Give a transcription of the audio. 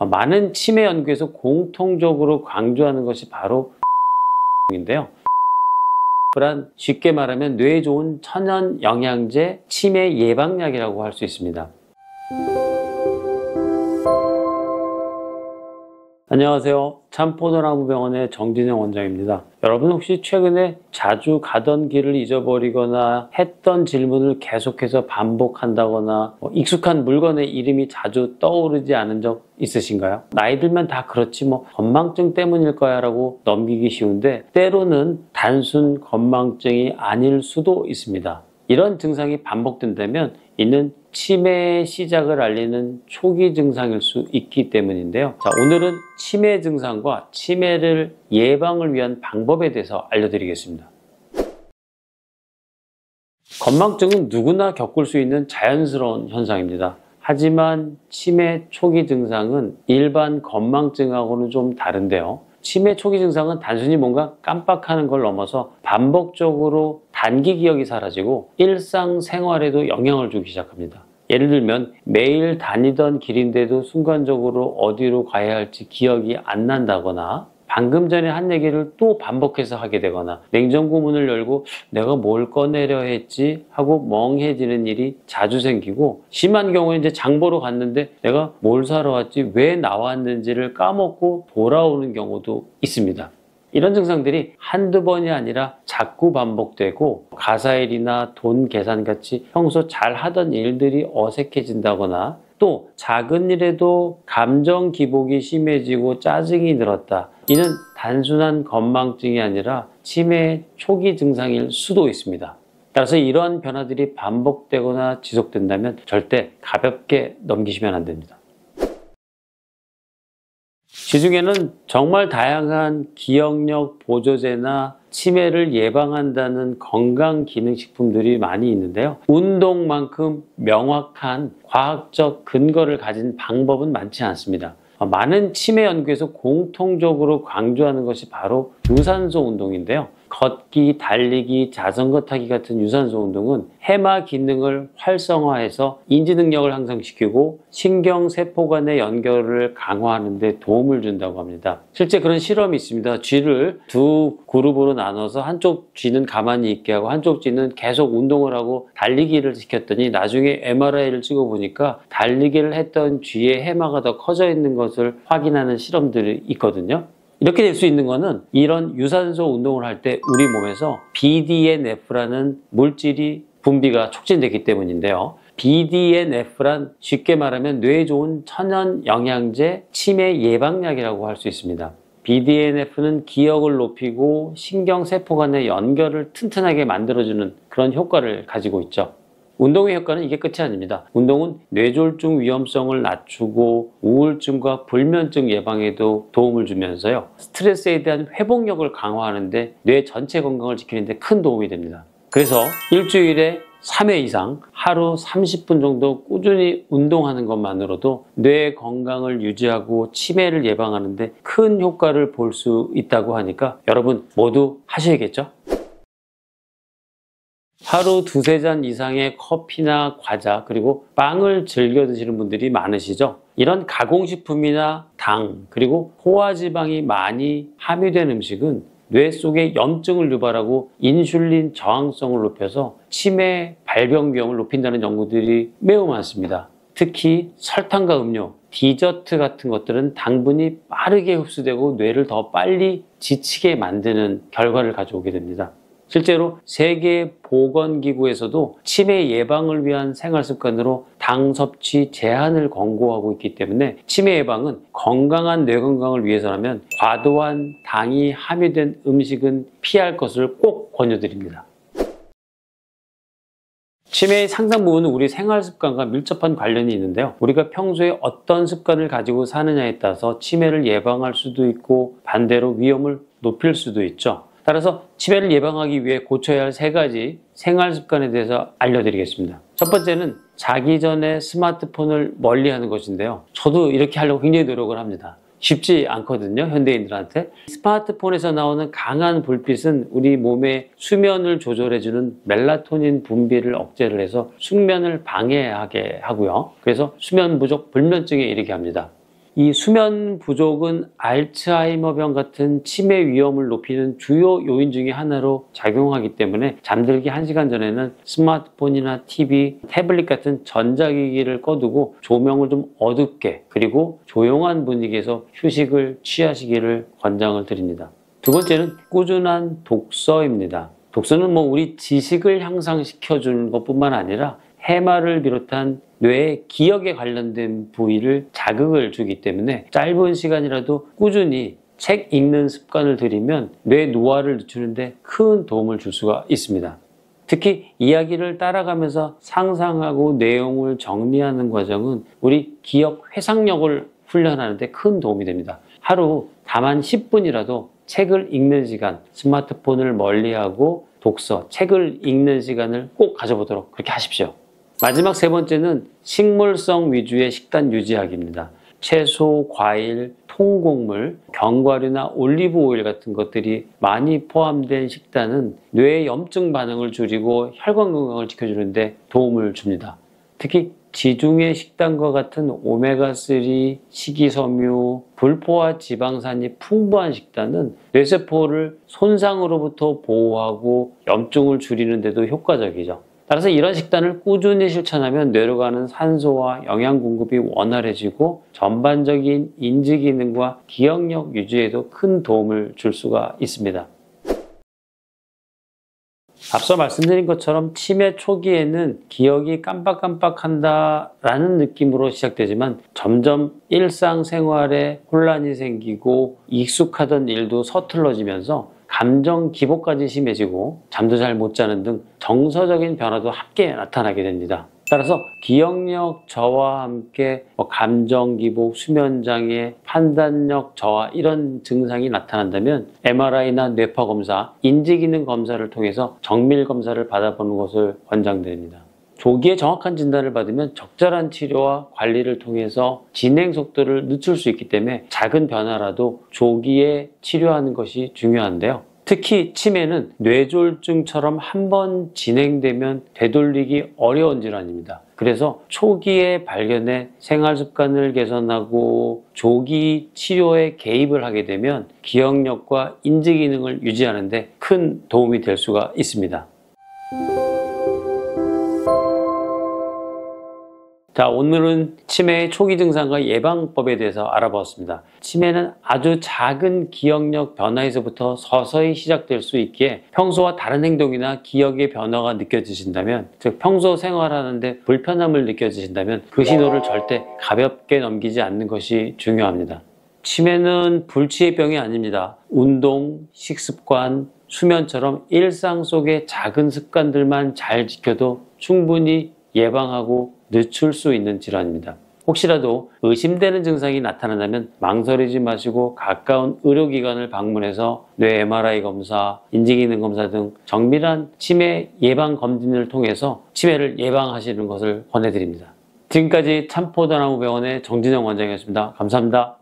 많은 치매 연구에서 공통적으로 강조하는 것이 바로 인데요. 쉽게 말하면 뇌에 좋은 천연 영양제, 치매 예방약이라고 할 수 있습니다. 안녕하세요. 참포도나무병원의 정진영 원장입니다. 여러분 혹시 최근에 자주 가던 길을 잊어버리거나 했던 질문을 계속해서 반복한다거나 익숙한 물건의 이름이 자주 떠오르지 않은 적 있으신가요? 나이 들면 다 그렇지 건망증 때문일 거야 라고 넘기기 쉬운데 때로는 단순 건망증이 아닐 수도 있습니다. 이런 증상이 반복된다면 이는 치매의 시작을 알리는 초기 증상일 수 있기 때문인데요. 자, 오늘은 치매 증상과 치매를 예방을 위한 방법에 대해서 알려드리겠습니다. 건망증은 누구나 겪을 수 있는 자연스러운 현상입니다. 하지만 치매 초기 증상은 일반 건망증하고는 좀 다른데요. 치매 초기 증상은 단순히 뭔가 깜빡하는 걸 넘어서 반복적으로 단기 기억이 사라지고 일상생활에도 영향을 주기 시작합니다. 예를 들면 매일 다니던 길인데도 순간적으로 어디로 가야 할지 기억이 안 난다거나 방금 전에 한 얘기를 또 반복해서 하게 되거나 냉장고 문을 열고 내가 뭘 꺼내려 했지 하고 멍해지는 일이 자주 생기고 심한 경우에 이제 장 보러 갔는데 내가 뭘 사러 왔지 왜 나왔는지를 까먹고 돌아오는 경우도 있습니다. 이런 증상들이 한두 번이 아니라 자꾸 반복되고 가사일이나 돈 계산같이 평소 잘 하던 일들이 어색해진다거나 또 작은 일에도 감정 기복이 심해지고 짜증이 늘었다. 이는 단순한 건망증이 아니라 치매 초기 증상일 수도 있습니다. 따라서 이러한 변화들이 반복되거나 지속된다면 절대 가볍게 넘기시면 안 됩니다. 시중에는 정말 다양한 기억력 보조제나 치매를 예방한다는 건강기능식품들이 많이 있는데요. 운동만큼 명확한 과학적 근거를 가진 방법은 많지 않습니다. 많은 치매 연구에서 공통적으로 강조하는 것이 바로 유산소 운동인데요. 걷기, 달리기, 자전거 타기 같은 유산소 운동은 해마 기능을 활성화해서 인지 능력을 향상시키고 신경세포 간의 연결을 강화하는 데 도움을 준다고 합니다. 실제 그런 실험이 있습니다. 쥐를 두 그룹으로 나눠서 한쪽 쥐는 가만히 있게 하고 한쪽 쥐는 계속 운동을 하고 달리기를 시켰더니 나중에 MRI를 찍어보니까 달리기를 했던 쥐의 해마가 더 커져 있는 것을 확인하는 실험들이 있거든요. 이렇게 될 수 있는 것은 이런 유산소 운동을 할 때 우리 몸에서 BDNF라는 물질이 분비가 촉진되기 때문인데요. BDNF란 쉽게 말하면 뇌에 좋은 천연 영양제, 치매 예방약이라고 할 수 있습니다. BDNF는 기억을 높이고 신경세포 간의 연결을 튼튼하게 만들어주는 그런 효과를 가지고 있죠. 운동의 효과는 이게 끝이 아닙니다. 운동은 뇌졸중 위험성을 낮추고 우울증과 불면증 예방에도 도움을 주면서요. 스트레스에 대한 회복력을 강화하는데 뇌 전체 건강을 지키는 데 큰 도움이 됩니다. 그래서 일주일에 3회 이상 하루 30분 정도 꾸준히 운동하는 것만으로도 뇌 건강을 유지하고 치매를 예방하는 데 큰 효과를 볼 수 있다고 하니까 여러분 모두 하셔야겠죠? 하루 두세 잔 이상의 커피나 과자 그리고 빵을 즐겨 드시는 분들이 많으시죠? 이런 가공식품이나 당 그리고 포화지방이 많이 함유된 음식은 뇌 속에 염증을 유발하고 인슐린 저항성을 높여서 치매 발병 위험을 높인다는 연구들이 매우 많습니다. 특히 설탕과 음료, 디저트 같은 것들은 당분이 빠르게 흡수되고 뇌를 더 빨리 지치게 만드는 결과를 가져오게 됩니다. 실제로 세계보건기구에서도 치매 예방을 위한 생활습관으로 당 섭취 제한을 권고하고 있기 때문에 치매 예방은 건강한 뇌 건강을 위해서라면 과도한 당이 함유된 음식은 피할 것을 꼭 권유드립니다. 치매의 상당 부분은 우리 생활습관과 밀접한 관련이 있는데요. 우리가 평소에 어떤 습관을 가지고 사느냐에 따라서 치매를 예방할 수도 있고 반대로 위험을 높일 수도 있죠. 따라서 치매를 예방하기 위해 고쳐야 할 3가지 생활습관에 대해서 알려드리겠습니다. 첫 번째는 자기 전에 스마트폰을 멀리하는 것인데요. 저도 이렇게 하려고 굉장히 노력을 합니다. 쉽지 않거든요, 현대인들한테. 스마트폰에서 나오는 강한 불빛은 우리 몸의 수면을 조절해주는 멜라토닌 분비를 억제를 해서 숙면을 방해하게 하고요. 그래서 수면 부족 불면증에 이르게 합니다. 이 수면 부족은 알츠하이머병 같은 치매 위험을 높이는 주요 요인 중에 하나로 작용하기 때문에 잠들기 1시간 전에는 스마트폰이나 TV, 태블릿 같은 전자기기를 꺼두고 조명을 좀 어둡게 그리고 조용한 분위기에서 휴식을 취하시기를 권장을 드립니다. 두 번째는 꾸준한 독서입니다. 독서는 우리 지식을 향상시켜주는 것뿐만 아니라 해마를 비롯한 뇌의 기억에 관련된 부위를 자극을 주기 때문에 짧은 시간이라도 꾸준히 책 읽는 습관을 들이면 뇌 노화를 늦추는데 큰 도움을 줄 수가 있습니다. 특히 이야기를 따라가면서 상상하고 내용을 정리하는 과정은 우리 기억 회상력을 훈련하는 데 큰 도움이 됩니다. 하루 다만 10분이라도 책을 읽는 시간, 스마트폰을 멀리하고 독서, 책을 읽는 시간을 꼭 가져보도록 그렇게 하십시오. 마지막 세 번째는 식물성 위주의 식단 유지하기입니다. 채소, 과일, 통곡물, 견과류나 올리브 오일 같은 것들이 많이 포함된 식단은 뇌의 염증 반응을 줄이고 혈관 건강을 지켜주는데 도움을 줍니다. 특히 지중해 식단과 같은 오메가3, 식이섬유, 불포화 지방산이 풍부한 식단은 뇌세포를 손상으로부터 보호하고 염증을 줄이는 데도 효과적이죠. 따라서 이런 식단을 꾸준히 실천하면 뇌로 가는 산소와 영양 공급이 원활해지고 전반적인 인지 기능과 기억력 유지에도 큰 도움을 줄 수가 있습니다. 앞서 말씀드린 것처럼 치매 초기에는 기억이 깜빡깜빡한다라는 느낌으로 시작되지만 점점 일상생활에 혼란이 생기고 익숙하던 일도 서툴러지면서 감정 기복까지 심해지고 잠도 잘 못 자는 등 정서적인 변화도 함께 나타나게 됩니다. 따라서 기억력 저하와 함께 감정 기복, 수면 장애, 판단력 저하 이런 증상이 나타난다면 MRI나 뇌파 검사, 인지기능 검사를 통해서 정밀 검사를 받아보는 것을 권장드립니다. 조기에 정확한 진단을 받으면 적절한 치료와 관리를 통해서 진행 속도를 늦출 수 있기 때문에 작은 변화라도 조기에 치료하는 것이 중요한데요. 특히 치매는 뇌졸중처럼 한번 진행되면 되돌리기 어려운 질환입니다. 그래서 초기에 발견해 생활 습관을 개선하고 조기 치료에 개입을 하게 되면 기억력과 인지 기능을 유지하는 데 큰 도움이 될 수가 있습니다. 자, 오늘은 치매의 초기 증상과 예방법에 대해서 알아보았습니다. 치매는 아주 작은 기억력 변화에서부터 서서히 시작될 수 있기에 평소와 다른 행동이나 기억의 변화가 느껴지신다면, 즉 평소 생활하는데 불편함을 느껴지신다면 그 신호를 절대 가볍게 넘기지 않는 것이 중요합니다. 치매는 불치의 병이 아닙니다. 운동, 식습관, 수면처럼 일상 속의 작은 습관들만 잘 지켜도 충분히 예방하고 늦출 수 있는 질환입니다. 혹시라도 의심되는 증상이 나타난다면 망설이지 마시고 가까운 의료기관을 방문해서 뇌 MRI 검사, 인지기능 검사 등 정밀한 치매 예방 검진을 통해서 치매를 예방하시는 것을 권해드립니다. 지금까지 참포도나무병원의 정진영 원장이었습니다. 감사합니다.